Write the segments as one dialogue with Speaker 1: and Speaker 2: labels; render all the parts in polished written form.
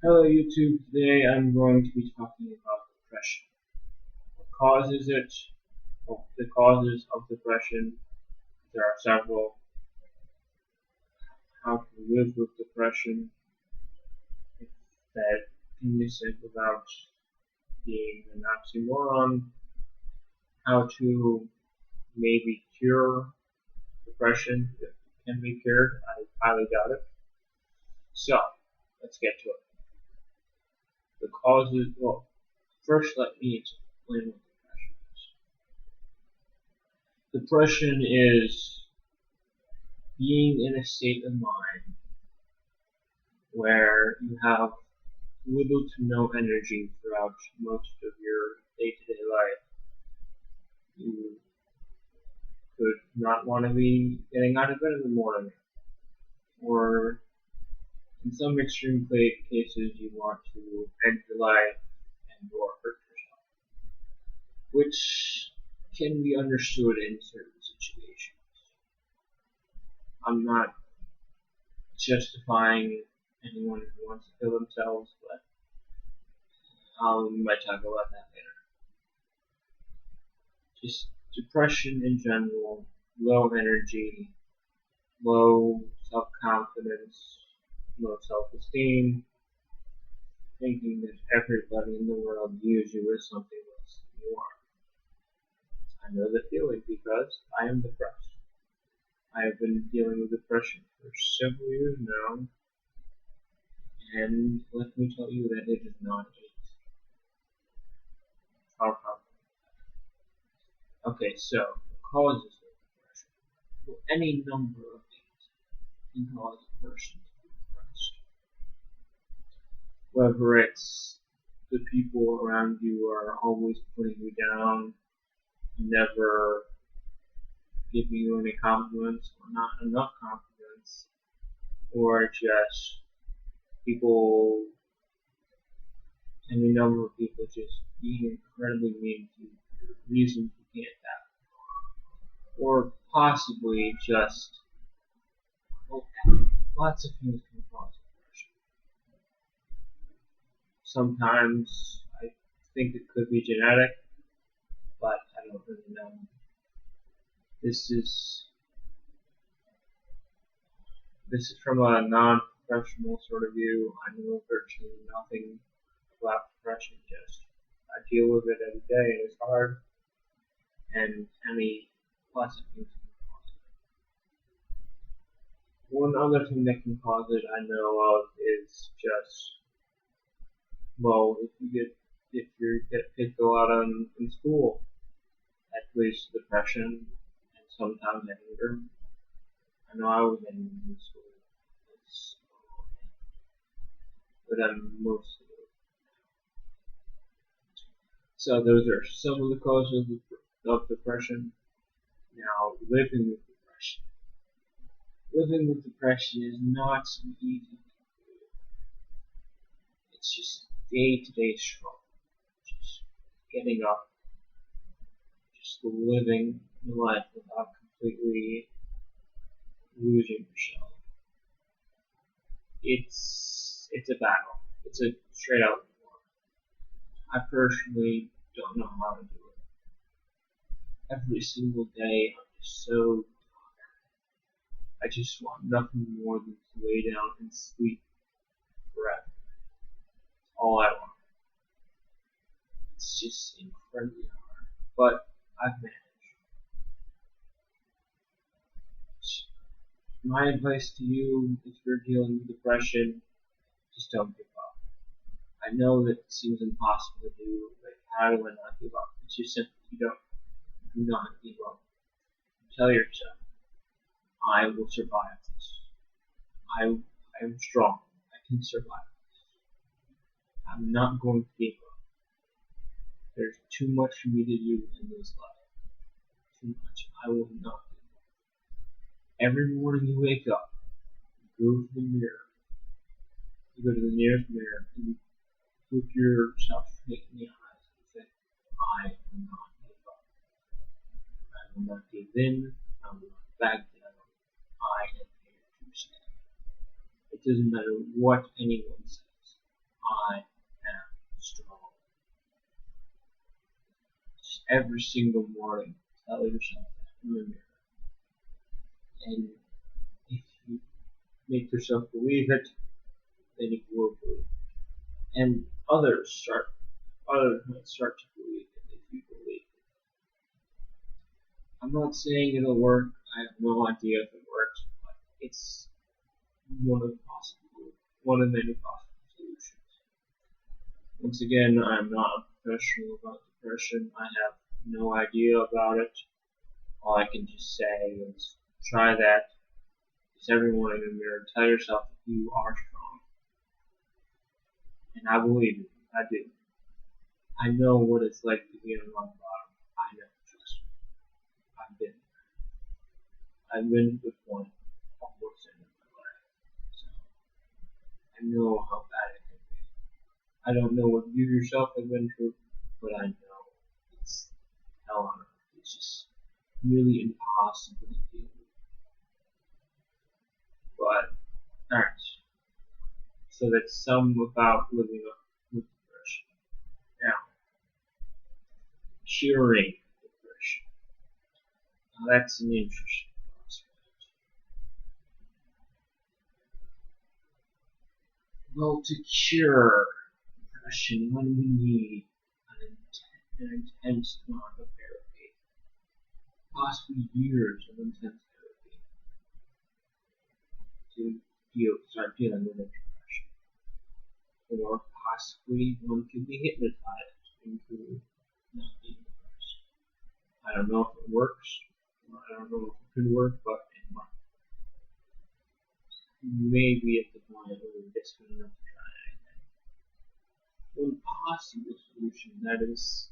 Speaker 1: Hello YouTube, today I'm going to be talking about depression. What causes it? Well, the causes of depression, there are several. How to live with depression, if that can be said without being an oxymoron. How to maybe cure depression, if it can be cured. I highly doubt it. So, let's get to it. The causes, well, first let me explain what depression is. Depression is being in a state of mind where you have little to no energy throughout most of your day-to-day life. You could not want to be getting out of bed in the morning, or in some extreme cases, you want to end your life and or hurt yourself, which can be understood in certain situations. I'm not justifying anyone who wants to kill themselves, but we might talk about that later. Just depression in general, low energy, low self-confidence, low self-esteem, thinking that everybody in the world views you as something less than you are. I know the feeling because I am depressed. I have been dealing with depression for several years now, and let me tell you that it is not easy. Okay, so the causes of depression. Well, any number of things can cause a person to be depressed. Whether it's the people around you are always putting you down, never giving you any compliments or not enough compliments, or just people, any number of people just being incredibly mean to you for reasons you can't have, or possibly just well, lots of things can cause depression. Sometimes I think it could be genetic, but I don't really know. This is this is from a non-professional sort of view. I know virtually nothing about depression. Just I deal with it every day, and it's hard. And any lots of things can cause it. One other thing that can cause it I know of is just well, if you get picked a lot on in school, that leads to depression and sometimes anger. I know I was angry in school. It's, but I'm mostly so those are some of the causes of depression. Now, living with depression. Living with depression is not an easy thing to do. It's just day-to-day struggle. Just getting up, just living your life without completely losing yourself. It's a battle. It's a straight out war. I personally don't know how to do it. Every single day I'm just so I just want nothing more than to lay down and sleep forever. That's all I want. It's just incredibly hard. But I've managed. My advice to you, if you're dealing with depression, just don't give up. I know that it seems impossible to do, but how do I not give up? It's just simple. You don't do not give up. Tell yourself, I will survive this. I am strong. I can survive this. I'm not going to give up. There's too much for me to do in this life. Too much. I will not give up. Every morning you wake up, you go to the mirror. You go to the nearest mirror and you look yourself straight in the eyes and say, I will not give up. I will not give in. I will not back down. I am here to stay. It doesn't matter what anyone says. every single morning. Tell yourself that in the mirror. And if you make yourself believe it, then you will believe it. And others might start to believe it if you believe it. I'm not saying it'll work. I have no idea if it works, but it's one of many possible solutions. Once again, I'm not a professional about depression. I have no idea about it. All I can just say is try that. Just every morning in the mirror, tell yourself that you are strong. And I believe it. I do. I know what it's like to be on rock bottom. I know, trust me. I've been there. I've been to the point almost end of my life. So I know how bad it can be. I don't know what you yourself have been through, but I know it's hell on earth. It's just really impossible to deal with. But, alright. So that's some about living up with depression. Now, curing depression. Now that's an interesting prospect. Well, to cure depression, when we need an intense amount of therapy, possibly years of intense therapy, to start dealing with depression. Or possibly one could be hypnotized into not being depressed. I don't know if it works. I don't know if it could work, but it might. Maybe at the point where we're desperate enough to try anything. One possible solution that is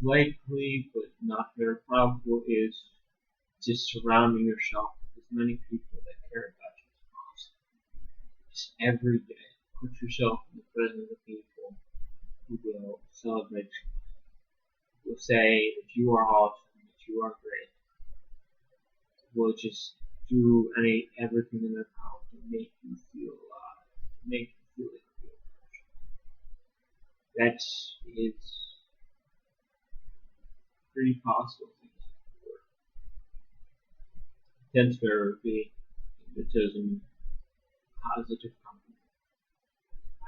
Speaker 1: likely but not very probable is just surrounding yourself with as many people that care about you as possible. Just every day, put yourself in the presence of people who will celebrate you, who will say that you are awesome, that you are great, who will just do everything in their power to make you feel alive, to make you feel like a real person. That is pretty possible things to work. Intense therapy, hypnotism, positive company.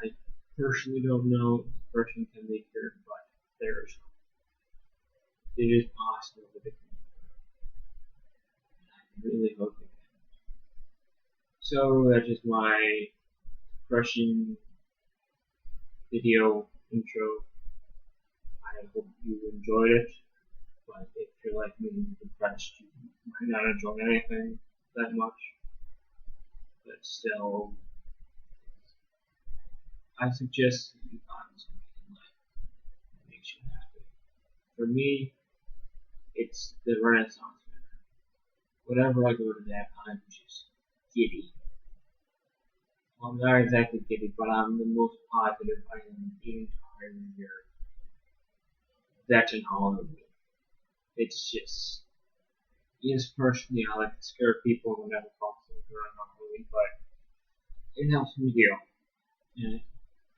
Speaker 1: I personally don't know if depression can be cured, but there is hope. It is possible that it can be cured. And I really hope it can. So that is my depression video intro. I hope you enjoyed it. But if you're like me and depressed, you might not enjoy anything that much. But still, I suggest that you find something in life that makes you happy. For me, it's the Renaissance fair. Whenever I go to that, I'm just giddy. Well, I'm not exactly giddy, but I'm the most positive I am the entire year. That's in Hollywood. It's just, yes, personally, I like to scare people whenever possible during Halloween, but it helps me heal, and it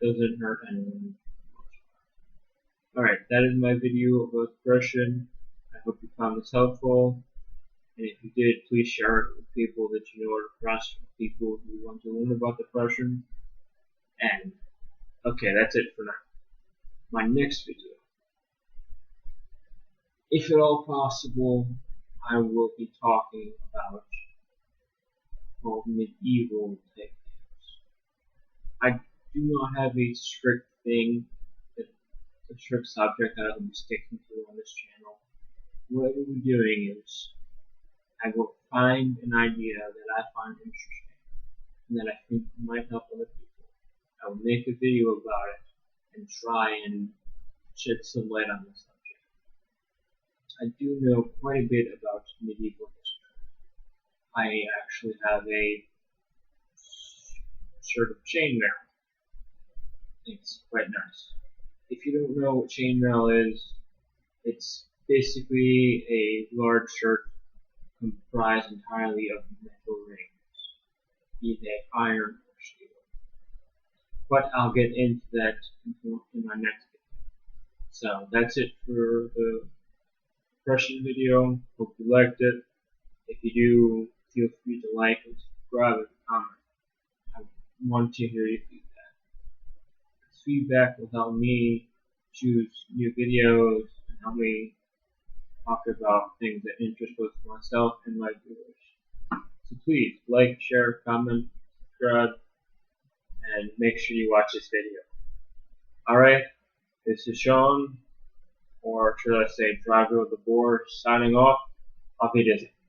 Speaker 1: doesn't hurt anyone. Alright, that is my video about depression. I hope you found this helpful, and if you did, please share it with people that you know are depressed, with people who want to learn about depression. And, okay, that's it for now. My next video, if at all possible, I will be talking about medieval techniques. I do not have a strict thing, a strict subject that I will be sticking to on this channel. What I will be doing is I will find an idea that I find interesting and that I think might help other people. I will make a video about it and try and shed some light on the subject. I do know quite a bit about medieval history. I actually have a sort of chainmail. It's quite nice. If you don't know what chainmail is, it's basically a large shirt comprised entirely of metal rings, be they iron or steel. But I'll get into that in my next video. So that's it for the depression video. Hope you liked it. If you do, feel free to like and subscribe and comment. I want to hear your feedback. This feedback will help me choose new videos and help me talk about things that interest both myself and my viewers. So please like, share, comment, subscribe, and make sure you watch this video. Alright, this is Sean, or should I say driver of the board, signing off. Auf Wiedersehen.